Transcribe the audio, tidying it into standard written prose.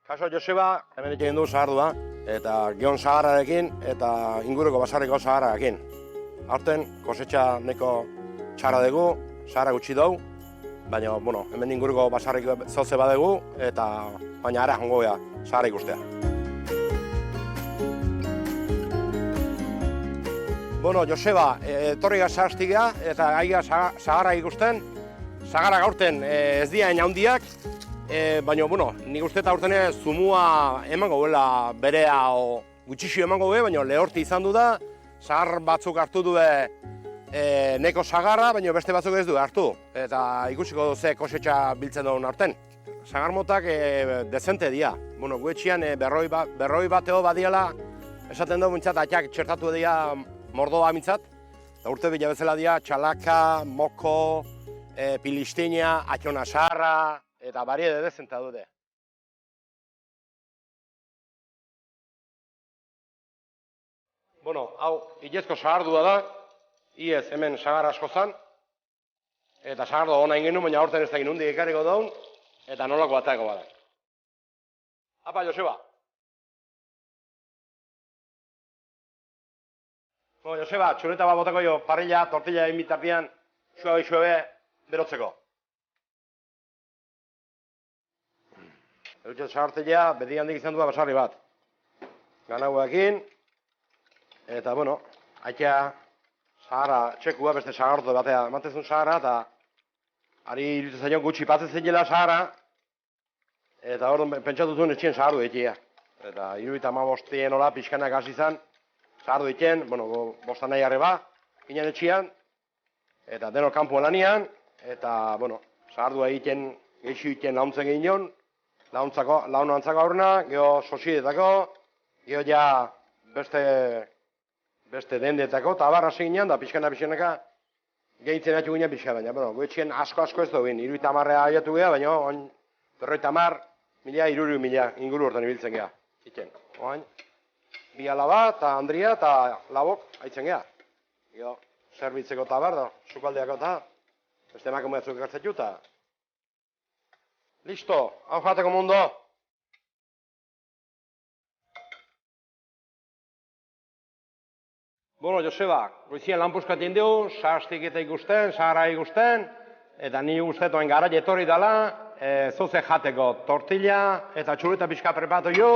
Kaso Joseba, hemen egin du sahardua, eta gion sagarrarekin eta inguruko basarriko sagarrarekin. Aurten kosetxa neko txarra dugu, sagarra gutxi dugu, baina bueno, hemen inguruko basarriko zoze badugu, eta baina ara jongo gea sagarra ikustea. Bueno, Joseba, etorri sahastigea eta aiga sagarra ikusten. Sagarrak aurten ez dira handiak, baina, bueno, nik uste eta aurten zumua emango guela berea o gutxixio emango gue, baina lehorti izan du da, sagar batzuk hartu du neko sagarra, baina beste batzuk ez du hartu. Eta ikusiko ze kosetxa biltzen duen aurten. Sagar motak dezente dira. Bueno, guetxian berroi bateo badiala, esaten dugu mintzat, atxak txertatu dira mordoa mintzat. Eta urte bila bezala dira, txalaka, moko, pilistina, atxona sarra, eta bariede dezenta dute. Bueno, hau, ilezko sagardua da, iez hemen sagar asko zan, eta sagardua ona ingenu, baina aurten ez da inundik ekarriko daun, eta nolako batako badak. Apa, Joseba! Bueno, Joseba, txuleta bat botako jo, parrilla, tortilla egin bitartian, xuebe, berotzeko. Eutxet sagartelea, beti handik izan du basarri bat. Ganauekin, eta, bueno, aitea sagarra txekua beste sagartu batea emantezun sagarra, eta ari iruditzen zaion gutxi patzen zela sagarra, eta hor pentsatu zuen etxien sagardu egitea. Eta 75 hola pixkanak hasi izan, sagardu egiten, bueno, bostan nahi arreba, ginen etxian, eta denok kanpoan lanian, eta, bueno, sagardua egiten, geixi egiten launtzen egin joan, laun antzako aurrena, geho sosiedetako, geho ja beste dendetako, eta abarra segin da pixkanaka gehitzen hatu ginen pixka, baina, bueno, goetxien asko ez dugu, 70 aiatu geha, baina, oin, 50 mila, 60 mila inguru hortan ibiltzen geha, egiten. Oin, bi alaba, eta Andria, eta labok, haitzen geha. Geho, zerbitzeko eta bar, sukaldeako eta, beste emakume batzuk ekartzetu, eta listo, hau jateko mundo. Bueno, Joseba, goizien lanpuskatien dugu, sahastik eta ikusten, sagarra ikusten, eta ni guztetu gara etorri dela, zoze jateko tortilla eta txuleta pixka prepatu jo,